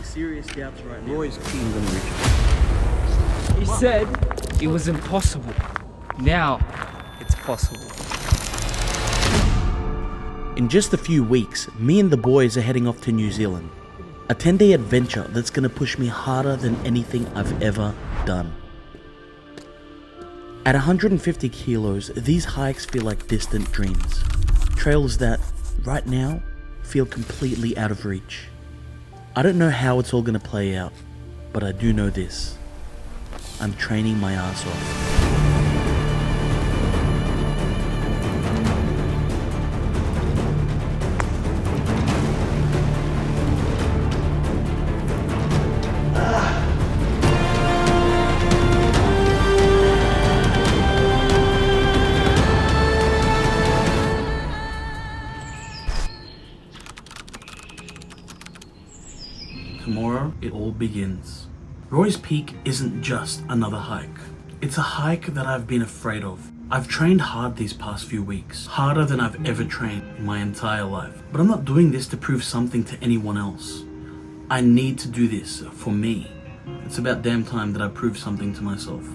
serious doubts right now. Roy's keen gonna reach it. He said it was impossible. Now it's possible. In just a few weeks, me and the boys are heading off to New Zealand. A 10-day adventure that's gonna push me harder than anything I've ever done. At 150 kilos, these hikes feel like distant dreams. Trails that, right now, feel completely out of reach. I don't know how it's all gonna play out, but I do know this. I'm training my ass off. Tomorrow, it all begins. Roy's Peak isn't just another hike. It's a hike that I've been afraid of. I've trained hard these past few weeks, harder than I've ever trained in my entire life. But I'm not doing this to prove something to anyone else. I need to do this for me. It's about damn time that I prove something to myself.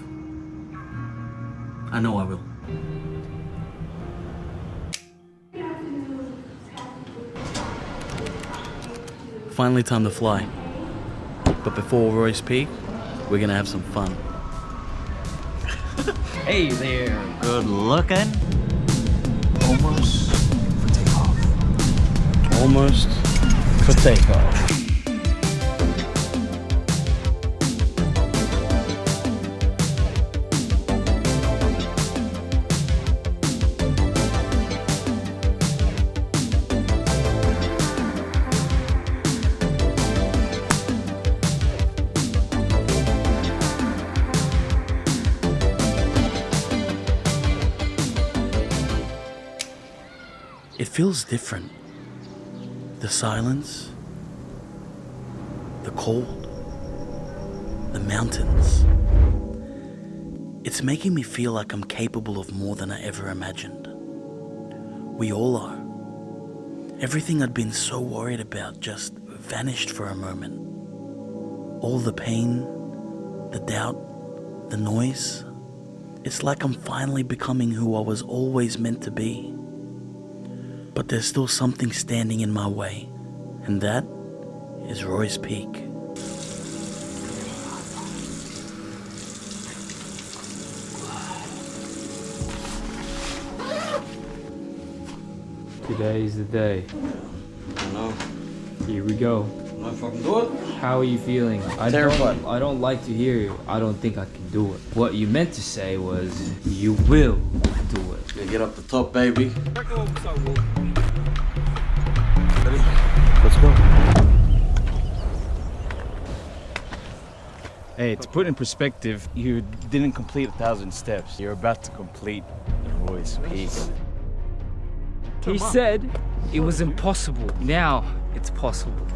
I know I will. Finally time to fly. But before Roy's Peak, we're gonna have some fun. Hey there, good looking. Almost for takeoff. Almost for takeoff. It feels different. The silence, the cold, the mountains. It's making me feel like I'm capable of more than I ever imagined. We all are. Everything I'd been so worried about just vanished for a moment. All the pain, the doubt, the noise. It's like I'm finally becoming who I was always meant to be. But there's still something standing in my way, and that is Roy's Peak. Today's the day. I know. Here we go. I'm not fucking do it. How are you feeling? Terrified. I don't like to hear you. I don't think I can do it. What you meant to say was, you will do it. Gonna get up the top, baby. Ready? Let's go. Hey, to put in perspective, you didn't complete 1,000 steps. You're about to complete Roy's Peak. He said it was impossible. Now it's possible.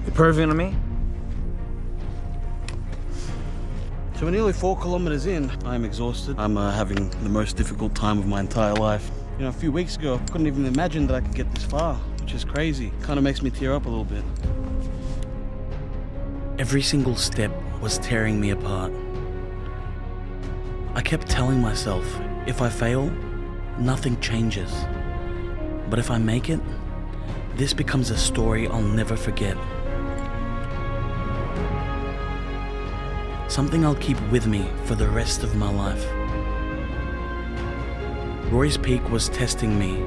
You perving on me? So we're nearly 4 kilometers in. I'm exhausted. I'm having the most difficult time of my entire life. You know, a few weeks ago, I couldn't even imagine that I could get this far, which is crazy. Kind of makes me tear up a little bit. Every single step was tearing me apart. I kept telling myself, if I fail, nothing changes. But if I make it, this becomes a story I'll never forget. Something I'll keep with me for the rest of my life. Roy's Peak was testing me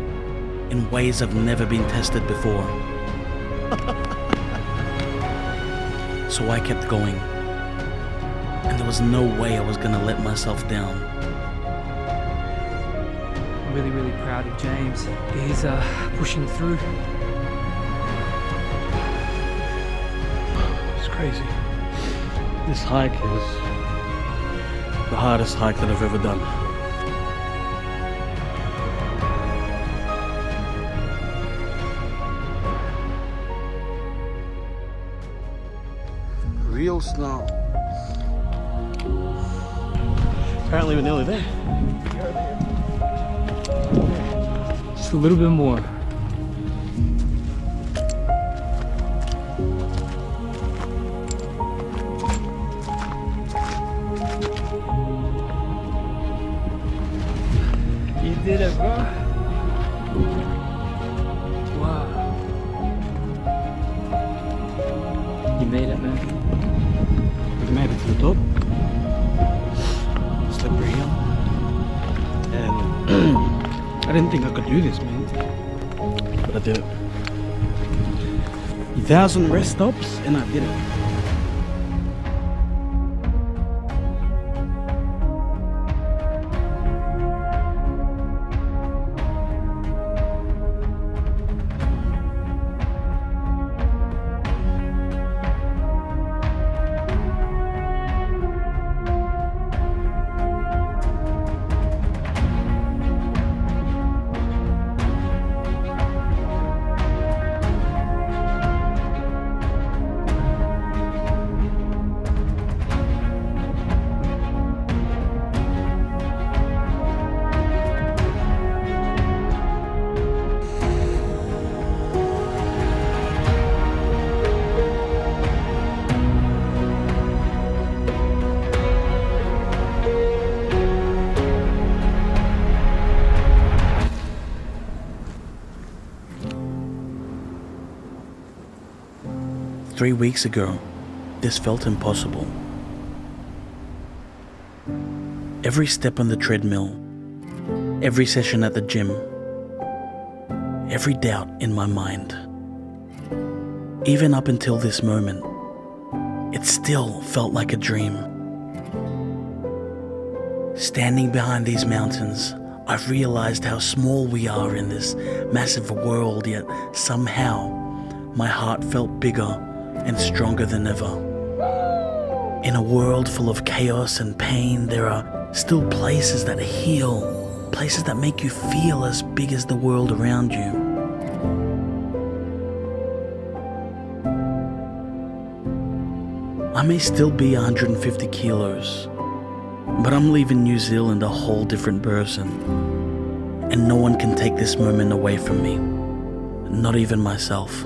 in ways I've never been tested before. So I kept going. And there was no way I was gonna let myself down. I'm really, really proud of James. He's pushing through. It's crazy. This hike is the hardest hike that I've ever done. Real snow. Apparently we're nearly there. Just a little bit more. You did it, bro. Wow. You made it, man. We made it to the top. Slippery hill. And I didn't think I could do this, man. But I did it. 1,000 rest stops, and I did it. Three weeks ago, this felt impossible. Every step on the treadmill, every session at the gym, every doubt in my mind. Even up until this moment, it still felt like a dream. Standing behind these mountains, I've realized how small we are in this massive world, yet somehow my heart felt bigger and stronger than ever. In a world full of chaos and pain, there are still places that heal, places that make you feel as big as the world around you. I may still be 150 kilos, but I'm leaving New Zealand a whole different person. And no one can take this moment away from me, not even myself.